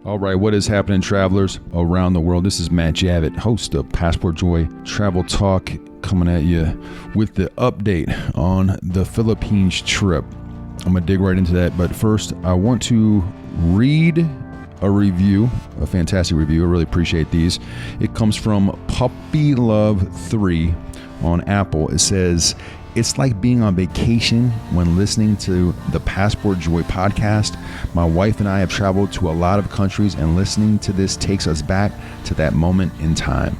All right, what is happening, travelers around the world? This is Matt Javit, host of Passport Joy Travel Talk, coming at you with the update on the Philippines trip. I'm going to dig right into that, but first, I want to read a review, a fantastic review. I really appreciate these. It comes from Puppy Love 3 on Apple. It says, "It's like being on vacation when listening to the Passport Joy podcast. My wife and I have traveled to a lot of countries, and listening to this takes us back to that moment in time."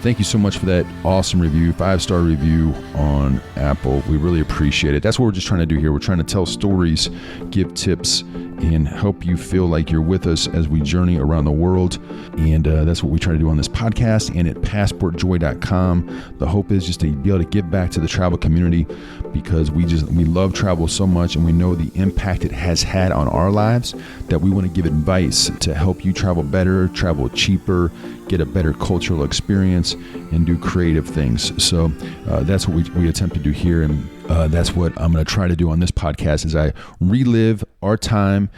Thank you so much for that awesome review, 5-star review on Apple. We really appreciate it. That's what we're just trying to do here. We're trying to tell stories, give tips, and help you feel like you're with us as we journey around the world. And that's what we try to do on this podcast and at passportjoy.com. The hope is just to be able to give back to the travel community, because we love travel so much, and we know the impact it has had on our lives, that we want to give advice to help you travel better, travel cheaper, get a better cultural experience, and do creative things. So that's what we attempt to do here, and that's what I'm going to try to do on this podcast as I relive our time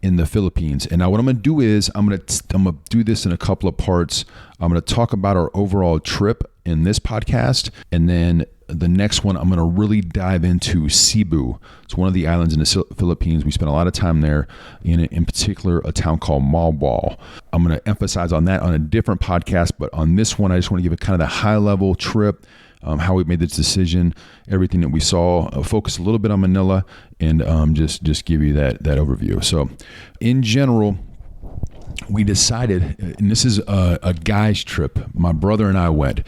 in the Philippines. And now what I'm going to do is I'm going to do this in a couple of parts. I'm going to talk about our overall trip in this podcast, and then the next one, I'm going to really dive into Cebu. It's one of the islands in the Philippines. We spent a lot of time there, in particular, a town called Moalboal. I'm going to emphasize on that on a different podcast, but on this one, I just want to give it kind of the high-level trip, how we made this decision, everything that we saw, focus a little bit on Manila, and just give you that overview. So, in general, we decided, and this is a guy's trip. My brother and I went.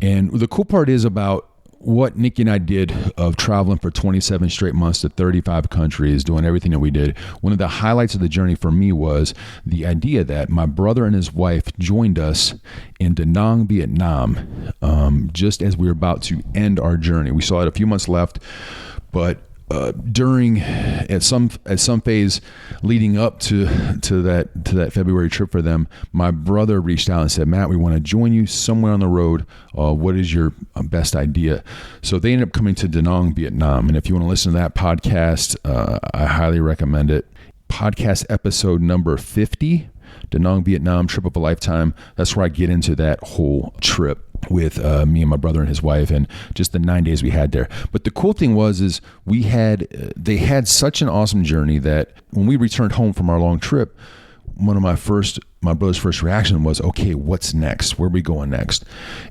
And the cool part is about what Nikki and I did of traveling for 27 straight months to 35 countries, doing everything that we did. One of the highlights of the journey for me was the idea that my brother and his wife joined us in Da Nang, Vietnam, just as we were about to end our journey. We still had a few months left, but at some phase leading up to that February trip for them, my brother reached out and said, "Matt, we want to join you somewhere on the road. What is your best idea?" So they ended up coming to Da Nang, Vietnam. And if you want to listen to that podcast, I highly recommend it. Podcast episode number 50, Da Nang, Vietnam, trip of a lifetime. That's where I get into that whole trip with me and my brother and his wife, and just the 9 days we had there. But the cool thing is they had such an awesome journey that when we returned home from our long trip, one of my brother's first reaction was, "Okay, what's next? Where are we going next?"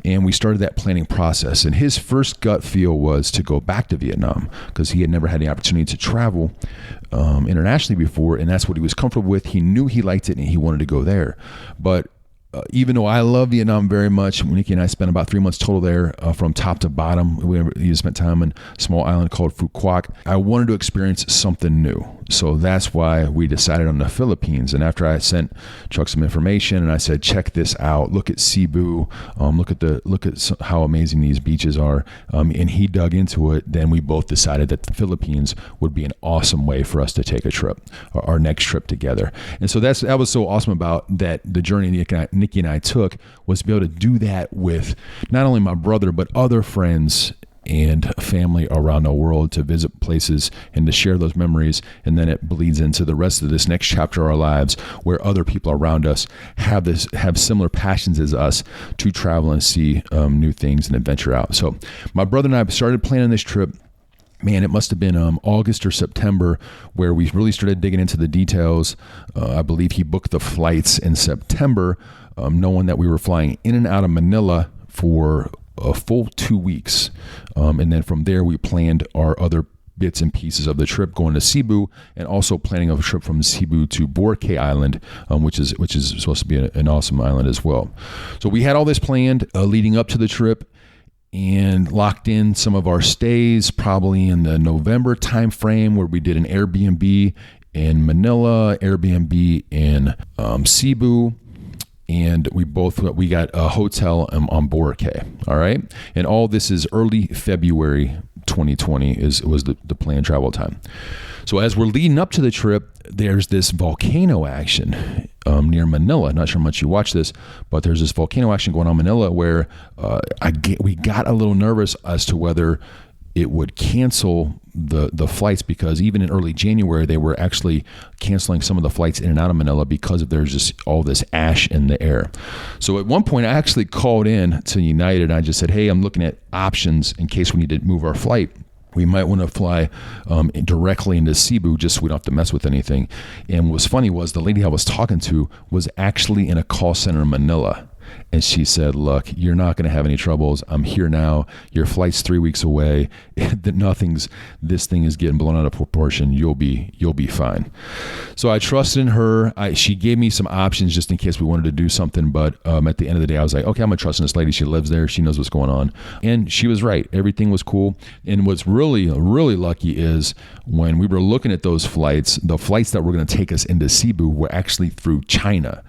And we started that planning process. And his first gut feel was to go back to Vietnam, because he had never had the opportunity to travel internationally before, and that's what he was comfortable with. He knew he liked it, and he wanted to go there. But even though I love Vietnam very much, Nikki and I spent about 3 months total there, from top to bottom. We spent time in a small island called Phu Quoc. I wanted to experience something new. So that's why we decided on the Philippines. And after I sent Chuck some information and I said, "Check this out. Look at Cebu. Look at how amazing these beaches are." And he dug into it. Then we both decided that the Philippines would be an awesome way for us to take a trip, our next trip together. And so that was so awesome about that. The journey Nikki and I took was to be able to do that with not only my brother, but other friends and family around the world, to visit places and to share those memories. And then it bleeds into the rest of this next chapter of our lives, where other people around us have similar passions as us to travel and see new things and adventure out. So my brother and I started planning this trip. Man, it must have been August or September where we really started digging into the details. I believe he booked the flights in September, knowing that we were flying in and out of Manila for a full 2 weeks. And then from there, we planned our other bits and pieces of the trip, going to Cebu, and also planning a trip from Cebu to Boracay Island, which is supposed to be an awesome island as well. So we had all this planned leading up to the trip, and locked in some of our stays probably in the November timeframe, where we did an Airbnb in Manila, Airbnb in Cebu, and we got a hotel on Boracay. All right, and all this is early February 2020 was the planned travel time. So as we're leading up to the trip, there's this volcano action near Manila. Not sure how much you watch this, but there's this volcano action going on in Manila where we got a little nervous as to whether it would cancel the flights, because even in early January, they were actually canceling some of the flights in and out of Manila because of there's just all this ash in the air. So at one point, I actually called in to United and I just said, hey, I'm looking at options in case we need to move our flight. We might want to fly directly into Cebu just so we don't have to mess with anything. And what's funny was the lady I was talking to was actually in a call center in Manila. And she said, look, you're not going to have any troubles. I'm here now. Your flight's 3 weeks away. This thing is getting blown out of proportion. You'll be fine. So I trusted in her. She gave me some options just in case we wanted to do something. But at the end of the day, I was like, okay, I'm going to trust in this lady. She lives there. She knows what's going on. And she was right. Everything was cool. And what's really, really lucky is when we were looking at those flights, the flights that were going to take us into Cebu were actually through China.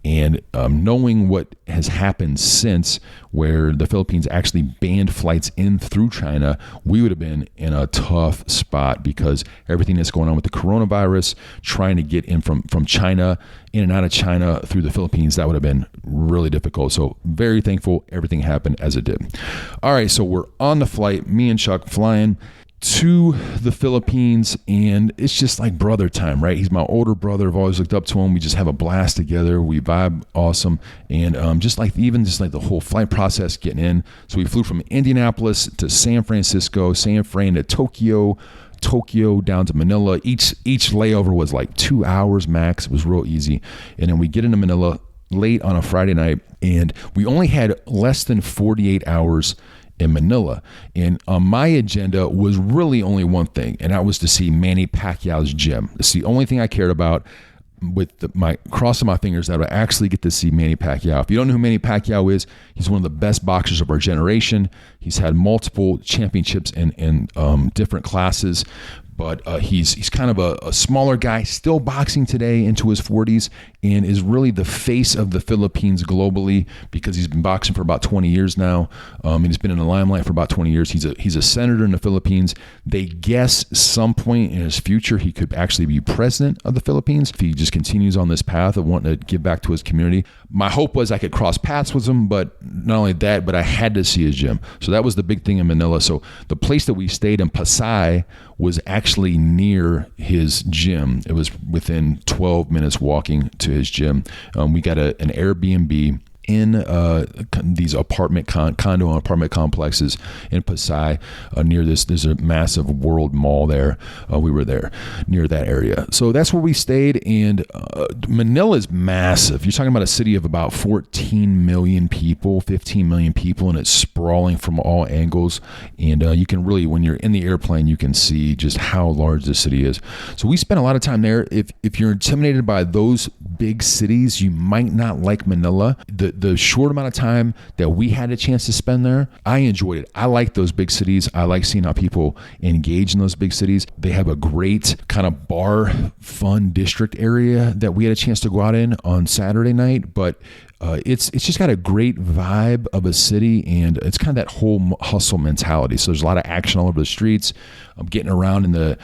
And knowing what has happened since, where the Philippines actually banned flights in through China, we would have been in a tough spot, because everything that's going on with the coronavirus, trying to get in from China, in and out of China through the Philippines, that would have been really difficult. So very thankful everything happened as it did. All right, so we're on the flight, me and Chuck flying to the Philippines, and it's just like brother time, right? He's my older brother. I've always looked up to him. We just have a blast together. We vibe awesome. And just like the whole flight process getting in. So we flew from Indianapolis to San Francisco, San Fran to Tokyo down to Manila. Each layover was like 2 hours max. It was real easy. And then we get into Manila late on a Friday night, and we only had less than 48 hours in Manila. And my agenda was really only one thing, and that was to see Manny Pacquiao's gym. It's the only thing I cared about, with my crossing my fingers that I would actually get to see Manny Pacquiao. If you don't know who Manny Pacquiao is, he's one of the best boxers of our generation. He's had multiple championships in different classes. But he's kind of a smaller guy, still boxing today into his 40s, and is really the face of the Philippines globally, because he's been boxing for about 20 years now. And he's been in the limelight for about 20 years. He's a senator in the Philippines. They guess some point in his future he could actually be president of the Philippines if he just continues on this path of wanting to give back to his community. My hope was I could cross paths with him, but not only that, but I had to see his gym. So that was the big thing in Manila. So the place that we stayed in, Pasay, was actually near his gym. It was within 12 minutes walking to his gym. We got an Airbnb in these condo and apartment complexes in Pasay near this. There's a massive World Mall there. We were there near that area. So that's where we stayed. And Manila is massive. You're talking about a city of about 14 million people, 15 million people, and it's sprawling from all angles. And you can really, when you're in the airplane, you can see just how large the city is. So we spent a lot of time there. If you're intimidated by those big cities, you might not like Manila. The short amount of time that we had a chance to spend there, I enjoyed it. I like those big cities. I like seeing how people engage in those big cities. They have a great kind of bar fun district area that we had a chance to go out in on Saturday night, but it's just got a great vibe of a city, and it's kind of that whole hustle mentality. So there's a lot of action all over the streets. I'm getting around in the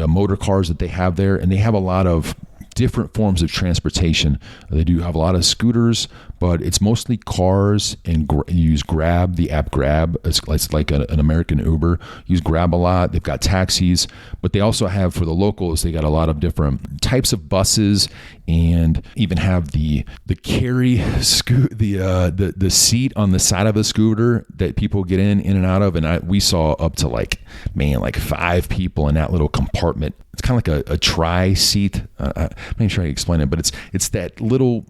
motor cars that they have there, and they have a lot of different forms of transportation. They do have a lot of scooters, but it's mostly cars, and you use Grab, the app Grab. It's like an American Uber. You use Grab a lot. They've got taxis, but they also have, for the locals, they got a lot of different types of buses, and even have the seat on the side of a scooter that people get in and out of. And we saw up to like 5 people in that little compartment. It's kind of like a tri-seat. I'm not even sure I can explain it, but it's that little.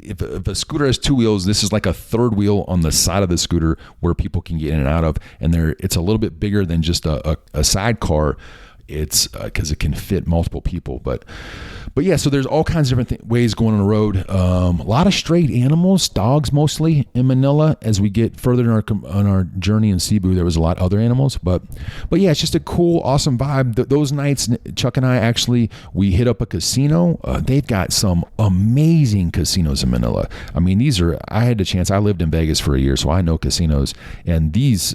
If a scooter has 2 wheels, this is like a third wheel on the side of the scooter where people can get in and out of. And it's a little bit bigger than just a sidecar. It's because it can fit multiple people. But yeah, so there's all kinds of different ways going on the road. A lot of strayed animals, dogs mostly in Manila. As we get further on our journey in Cebu, there was a lot of other animals. But yeah, it's just a cool, awesome vibe. Those nights, Chuck and I we hit up a casino. They've got some amazing casinos in Manila. I mean, I had the chance. I lived in Vegas for a year, so I know casinos, and these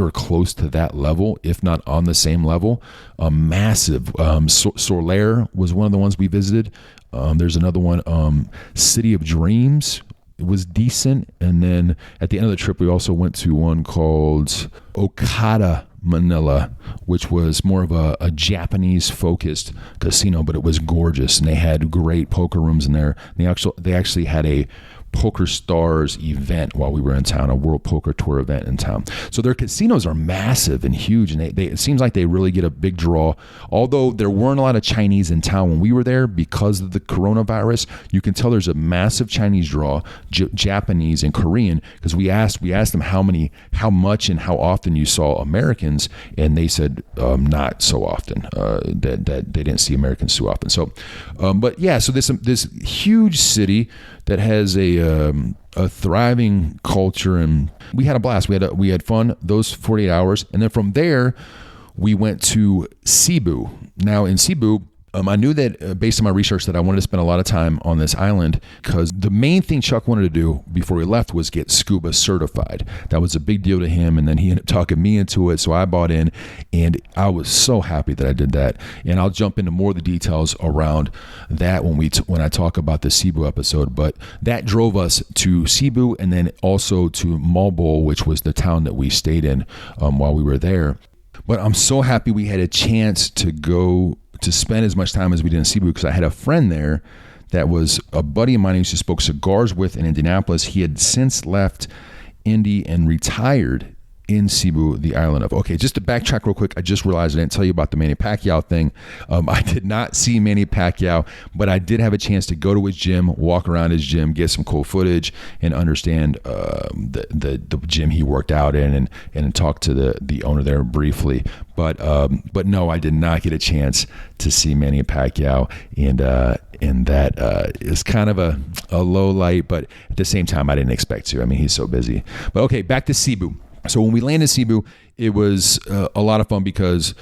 are close to that level, if not on the same level. Massive. Solaire was one of the ones we visited. There's another one, City of Dreams. It was decent. And then at the end of the trip, we also went to one called Okada Manila, which was more of a Japanese-focused casino, but it was gorgeous, and they had great poker rooms in there. They actually had a Poker Stars event while we were in town, a World Poker Tour event in town. So their casinos are massive and huge, and it seems like they really get a big draw. Although there weren't a lot of Chinese in town when we were there because of the coronavirus, you can tell there's a massive Chinese draw, Japanese and Korean, because we asked them how much and how often you saw Americans, and they said not so often, that they didn't see Americans too often. So, but yeah, so this huge city that has a thriving culture, and we had a blast. We had fun those 48 hours, and then from there we went to Cebu. Now in Cebu, I knew that based on my research that I wanted to spend a lot of time on this island because the main thing Chuck wanted to do before we left was get scuba certified. That was a big deal to him, and then he ended up talking me into it, so I bought in, and I was so happy that I did that. And I'll jump into more of the details around that when I talk about the Cebu episode. But that drove us to Cebu and then also to Moalboal, which was the town that we stayed in while we were there. But I'm so happy we had a chance to go to spend as much time as we did in Cebu, because I had a friend there that was a buddy of mine I used to smoke cigars with in Indianapolis. He had since left Indy and retired in Cebu, the island of. Okay, just to backtrack real quick, I just realized I didn't tell you about the Manny Pacquiao thing. I did not see Manny Pacquiao, but I did have a chance to go to his gym, walk around his gym, get some cool footage, and understand the gym he worked out in, and talk to the owner there briefly. But no, I did not get a chance to see Manny Pacquiao, and that is kind of a low light, but at the same time, I didn't expect to. I mean, he's so busy. But okay, back to Cebu. So when we landed in Cebu, it was a lot of fun because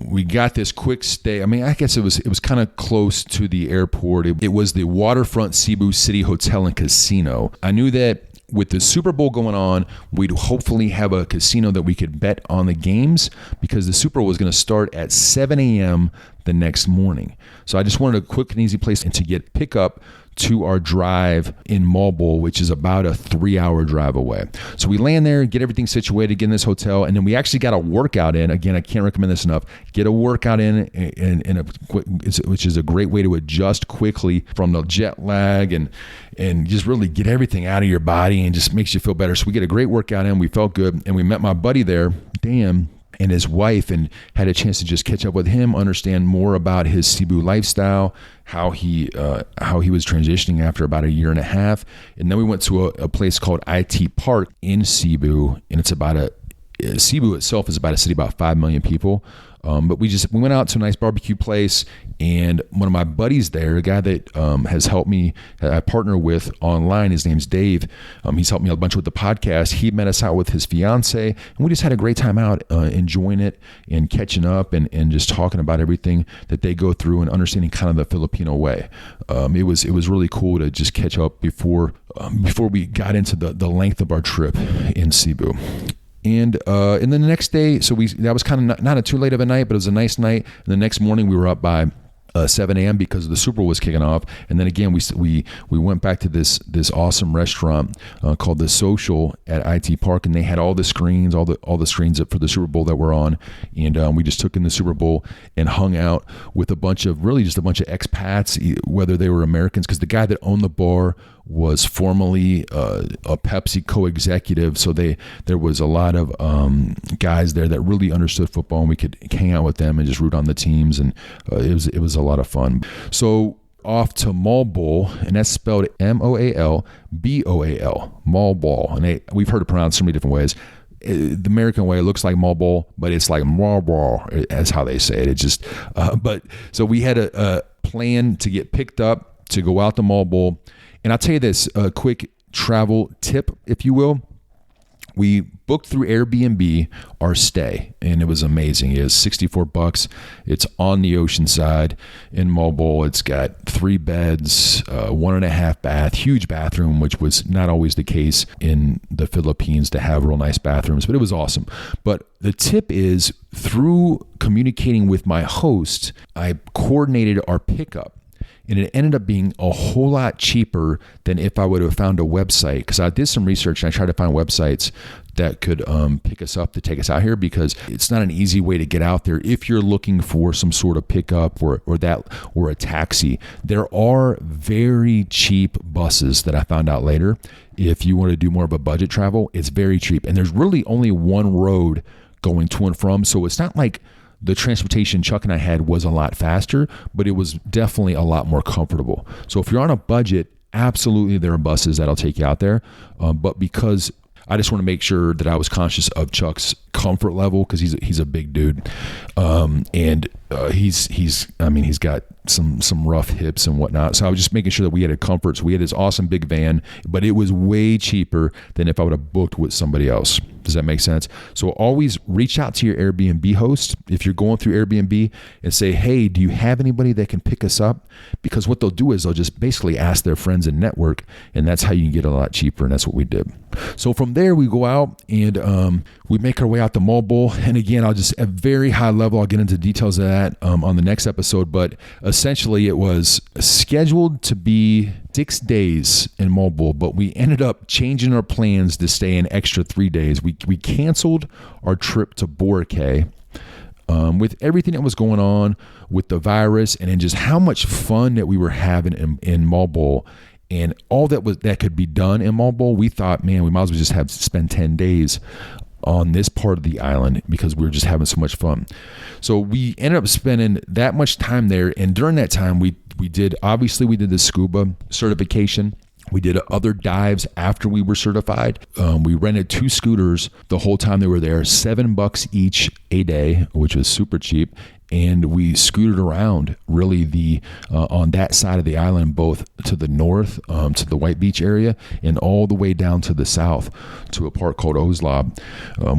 we got this quick stay. I mean, I guess it was kind of close to the airport. It was the Waterfront Cebu City Hotel and Casino. I knew that with the Super Bowl going on, we'd hopefully have a casino that we could bet on the games, because the Super Bowl was going to start at 7 a.m. the next morning. So I just wanted a quick and easy place and to get pick up to our drive in Moalboal, which is about a 3-hour drive away. So we land there, get everything situated, get in this hotel, and then we actually got a workout in. Again, I can't recommend this enough. Get a workout in which is a great way to adjust quickly from the jet lag and just really get everything out of your body, and just makes you feel better. So we get a great workout in. We felt good, and we met my buddy there, Dan, and his wife, and had a chance to just catch up with him, understand more about his Cebu lifestyle, how he was transitioning after about a year and a half. And then we went to a place called IT Park in Cebu, and Cebu itself is about a city about 5 million people. But we went out to a nice barbecue place, and one of my buddies there, a guy that has helped me, I partner with online, his name's Dave. He's helped me a bunch with the podcast. He met us out with his fiance, and we just had a great time out, enjoying it and catching up and just talking about everything that they go through and understanding kind of the Filipino way. It was really cool to just catch up before we got into the length of our trip in Cebu. And then the next day, that was kind of not a too late of a night, but it was a nice night. And the next morning we were up by 7 a.m. because the Super Bowl was kicking off. And then again, we went back to this awesome restaurant called The Social at IT Park, and they had all the screens, all the screens for the Super Bowl that were on. And we just took in the Super Bowl and hung out with a bunch of expats, whether they were Americans, because the guy that owned the bar was formerly a PepsiCo executive, so there was a lot of guys there that really understood football, and we could hang out with them and just root on the teams, and it was a lot of fun. So off to Moalboal, and that's spelled Moalboal, Moalboal, and we've heard it pronounced so many different ways. The American way, it looks like Moalboal, but it's like Moalboal. That's how they say it. It just, but so we had a plan to get picked up to go out to Moalboal. And I'll tell you this, a quick travel tip, if you will. We booked through Airbnb our stay, and it was amazing. It was $64. It's on the ocean side in Moalboal. It's got 3 beds, 1.5 bath, huge bathroom, which was not always the case in the Philippines to have real nice bathrooms, but it was awesome. But the tip is, through communicating with my host, I coordinated our pickup. And it ended up being a whole lot cheaper than if I would have found a website, because I did some research and I tried to find websites that could pick us up to take us out here, because it's not an easy way to get out there if you're looking for some sort of pickup or a taxi. There are very cheap buses that I found out later. If you want to do more of a budget travel, it's very cheap. And there's really only one road going to and from. So it's not like the transportation Chuck and I had was a lot faster, but it was definitely a lot more comfortable. So if you're on a budget, absolutely there are buses that'll take you out there. But because I just want to make sure that I was conscious of Chuck's comfort level, because he's a big dude, and he's got some rough hips and whatnot. So I was just making sure that we had a comfort. So we had this awesome big van, but it was way cheaper than if I would have booked with somebody else. Does that make sense? So always reach out to your Airbnb host if you're going through Airbnb and say, hey, do you have anybody that can pick us up? Because what they'll do is they'll just basically ask their friends and network, and that's how you can get a lot cheaper, and that's what we did. So from there, we go out and we make our way out to Moalboal. And again, I'll just, at very high level, I'll get into details of that on the next episode, but essentially it was scheduled to be 6 days in Moalboal, but we ended up changing our plans to stay an extra 3 days. We canceled our trip to Boracay with everything that was going on with the virus, and then just how much fun that we were having in Moalboal. And all that could be done in Moalboal, we thought, man, we might as well just spend 10 days on this part of the island, because we were just having so much fun. So we ended up spending that much time there. And during that time, we did the scuba certification. We did other dives after we were certified. We rented 2 scooters the whole time they were there, $7 each a day, which was super cheap. And we scooted around really on that side of the island, both to the north, to the White Beach area, and all the way down to the south to a park called Oslab,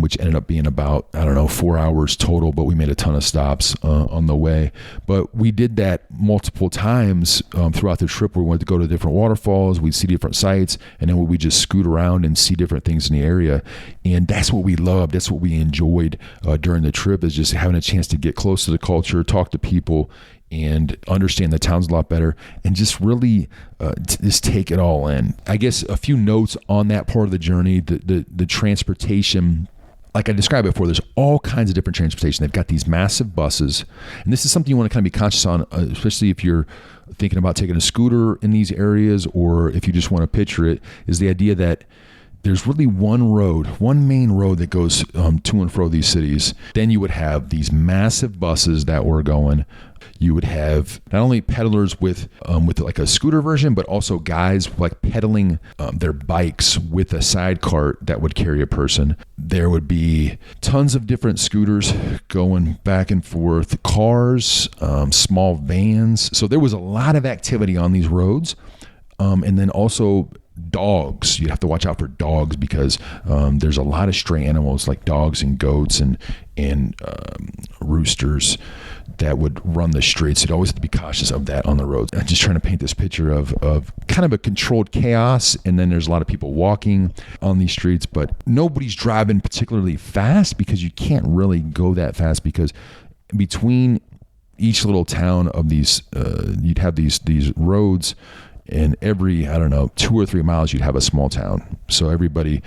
which ended up being about, 4 hours total, but we made a ton of stops on the way. But we did that multiple times throughout the trip. We went to go to different waterfalls, we'd see different sites, and then we just scoot around and see different things in the area. And that's what we loved. That's what we enjoyed during the trip, is just having a chance to get close to the culture, talk to people, and understand the towns a lot better, and just really just take it all in. I guess a few notes on that part of the journey, the transportation. Like I described before, there's all kinds of different transportation. They've got these massive buses, and this is something you want to kind of be conscious on, especially if you're thinking about taking a scooter in these areas, or if you just want to picture it, is the idea that there's really one main road that goes to and fro these cities. Then you would have these massive buses that were going. You would have not only peddlers with like a scooter version, but also guys like pedaling their bikes with a side cart that would carry a person. There would be tons of different scooters going back and forth, cars, small vans. So there was a lot of activity on these roads. And then also dogs. You have to watch out for dogs, because there's a lot of stray animals like dogs and goats and roosters that would run the streets. You'd always have to be cautious of that on the roads. I'm just trying to paint this picture of kind of a controlled chaos, and then there's a lot of people walking on these streets, but nobody's driving particularly fast, because you can't really go that fast, because between each little town of these, you'd have these roads, and every, 2 or 3 miles, you'd have a small town. So everybody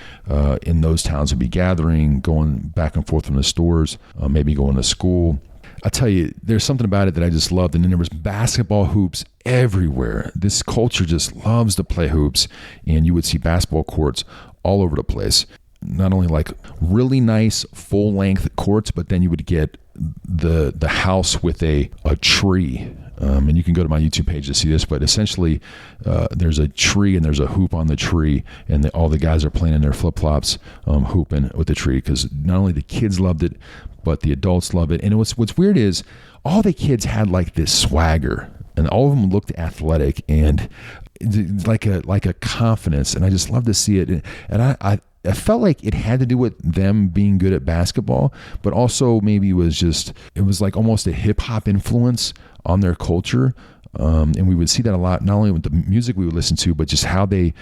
in those towns would be gathering, going back and forth from the stores, maybe going to school. I tell you, there's something about it that I just loved. And then there was basketball hoops everywhere. This culture just loves to play hoops, and you would see basketball courts all over the place. Not only like really nice full-length courts, but then you would get the house with a tree. And you can go to my YouTube page to see this, but essentially there's a tree and there's a hoop on the tree, and all the guys are playing in their flip-flops, hooping with the tree, because not only the kids loved it, but the adults love it. And what's weird is all the kids had like this swagger, and all of them looked athletic and like a confidence, and I just love to see it. And I felt like it had to do with them being good at basketball, but also maybe it was like almost a hip hop influence on their culture. And we would see that a lot, not only with the music we would listen to, but just how they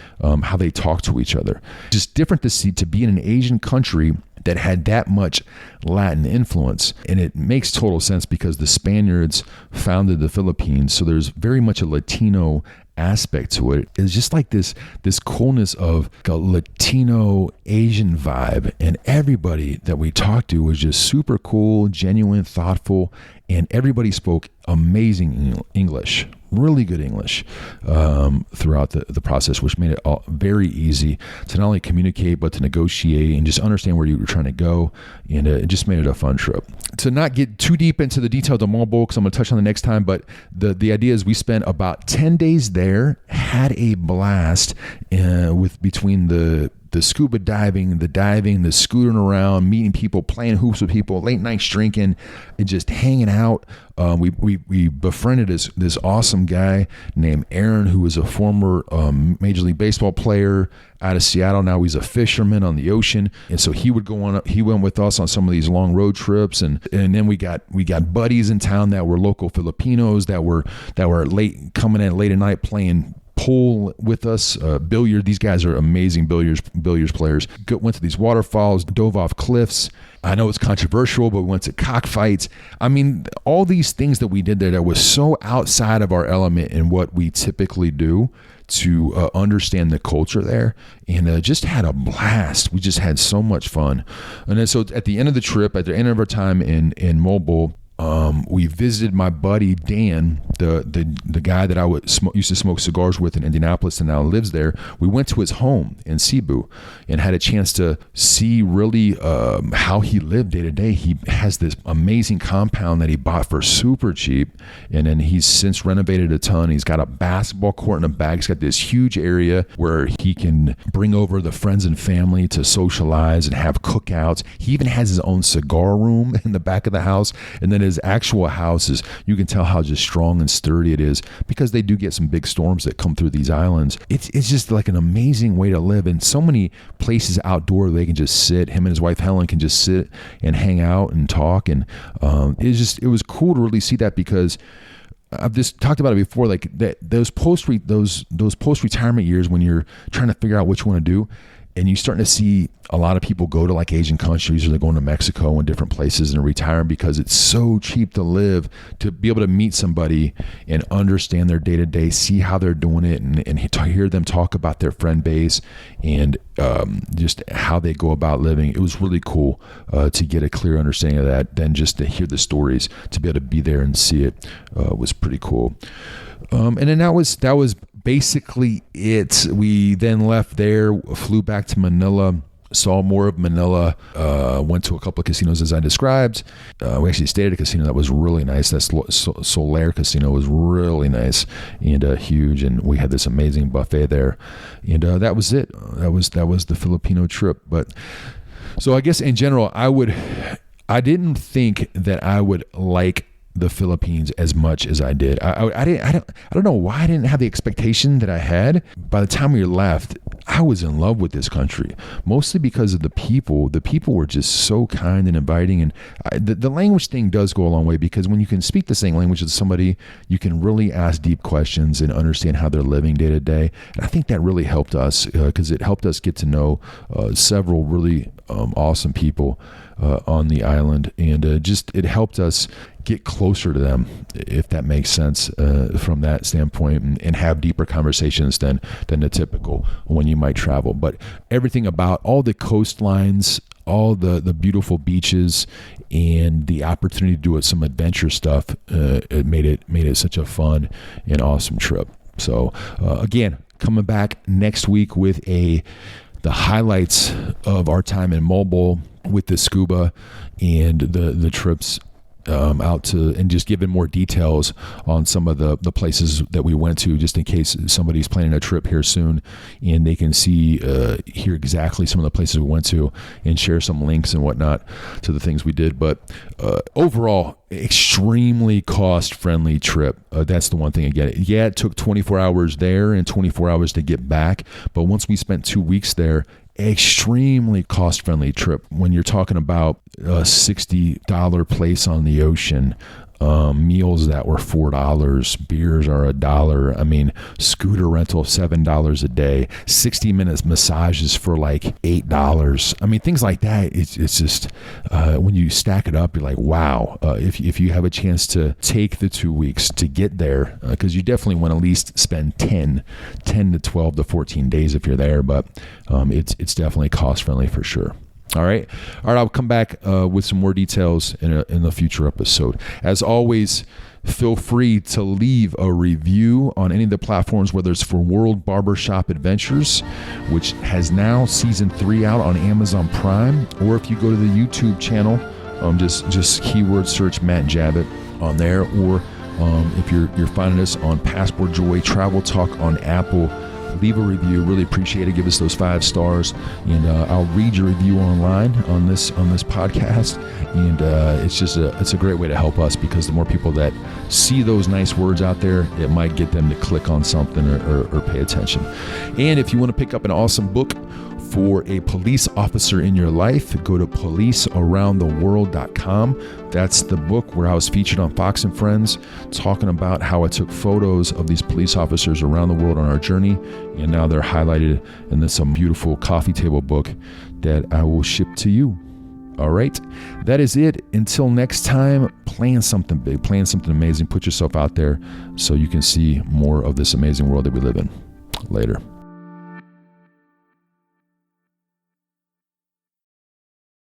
talk to each other. Just different to be in an Asian country that had that much Latin influence. And it makes total sense because the Spaniards founded the Philippines. So there's very much a Latino aspect to it. It's just like this coolness of a Latino Asian vibe. And everybody that we talked to was just super cool, genuine, thoughtful, and everybody spoke amazing English. Really good English throughout the process, which made it all very easy to not only communicate, but to negotiate and just understand where you were trying to go. And it just made it a fun trip. To not get too deep into the details of Moalboal, because I'm going to touch on the next time, but the idea is we spent about 10 days there, had a blast between the scuba diving, the scootering around, meeting people, playing hoops with people, late nights drinking, and just hanging out. We befriended this awesome guy named Aaron, who was a former Major League Baseball player out of Seattle. Now he's a fisherman on the ocean, and so he would go on. He went with us on some of these long road trips, and then we got buddies in town that were local Filipinos that were coming in late at night playing pool with us, billiard. These guys are amazing billiards players. Went to these waterfalls, dove off cliffs. I know it's controversial, but we went to cockfights. I mean, all these things that we did there that was so outside of our element and what we typically do to understand the culture there, and just had a blast. We just had so much fun. And then so at the end of the trip, at the end of our time in Moalboal, we visited my buddy Dan, the guy that I used to smoke cigars with in Indianapolis and now lives there. We went to his home in Cebu and had a chance to see really how he lived day to day. He has this amazing compound that he bought for super cheap, and then he's since renovated a ton. He's got a basketball court in the back. He's got this huge area where he can bring over the friends and family to socialize and have cookouts. He even has his own cigar room in the back of the house, and then his actual house is, you can tell how just strong and sturdy it is because they do get some big storms that come through these islands. It's just like an amazing way to live, and so many places outdoor they can just sit. Him and his wife Helen can just sit and hang out and talk, and it was cool to really see that because I've just talked about it before, like those post retirement years when you're trying to figure out what you want to do. And you're starting to see a lot of people go to like Asian countries, or they're going to Mexico and different places and retiring because it's so cheap to live, to be able to meet somebody and understand their day-to-day, see how they're doing it, and to hear them talk about their friend base and just how they go about living. It was really cool to get a clear understanding of that than just to hear the stories. To be able to be there and see it was pretty cool. And then that was basically it. We then left there, flew back to Manila, saw more of Manila, went to a couple of casinos as I described. We actually stayed at a casino that was really nice. That Solaire Casino was really nice and huge, and we had this amazing buffet there. And that was it. That was the Filipino trip. But so I guess in general, I didn't think that I would like the Philippines as much as I did. I don't know why I didn't have the expectation that I had. By the time we left, I was in love with this country, mostly because of the people. The people were just so kind and inviting, and the language thing does go a long way, because when you can speak the same language as somebody, you can really ask deep questions and understand how they're living day to day. And I think that really helped us because it helped us get to know several really awesome people on the island, and it helped us get closer to them, if that makes sense, from that standpoint, and have deeper conversations than the typical when you might travel. But everything about all the coastlines, all the beautiful beaches, and the opportunity to do some adventure stuff, it made it such a fun and awesome trip. So again, coming back next week with the highlights of our time in Moalboal with the scuba and the trips out to, and just giving more details on some of the places that we went to, just in case somebody's planning a trip here soon and they can hear exactly some of the places we went to, and share some links and whatnot to the things we did. But overall, extremely cost-friendly trip. That's the one thing again. Yeah, it took 24 hours there and 24 hours to get back, but once we spent 2 weeks there, extremely cost-friendly trip. When you're talking about a $60 place on the ocean, meals that were $4, beers are $1. I mean, scooter rental $7 a day, 60 minutes massages for like $8. I mean, things like that. It's just when you stack it up, you're like, wow. If you have a chance to take the 2 weeks to get there, because you definitely want to at least spend 10 to 12 to 14 days if you're there, but it's definitely cost friendly for sure. All right. I'll come back with some more details in a future episode. As always, feel free to leave a review on any of the platforms, whether it's for World Barbershop Adventures, which has now season 3 out on Amazon Prime, or if you go to the YouTube channel, just keyword search Matt Javit on there, or if you're finding us on Passport Joy Travel Talk on Apple, leave a review. Really appreciate it. Give us those 5 stars, and I'll read your review online on this podcast. And it's a great way to help us, because the more people that see those nice words out there, it might get them to click on something or pay attention. And if you want to pick up an awesome book for a police officer in your life, go to policearoundtheworld.com. That's the book where I was featured on Fox and Friends, talking about how I took photos of these police officers around the world on our journey, and now they're highlighted in this beautiful coffee table book that I will ship to you. All right, that is it. Until next time, plan something big, plan something amazing. Put yourself out there so you can see more of this amazing world that we live in. Later.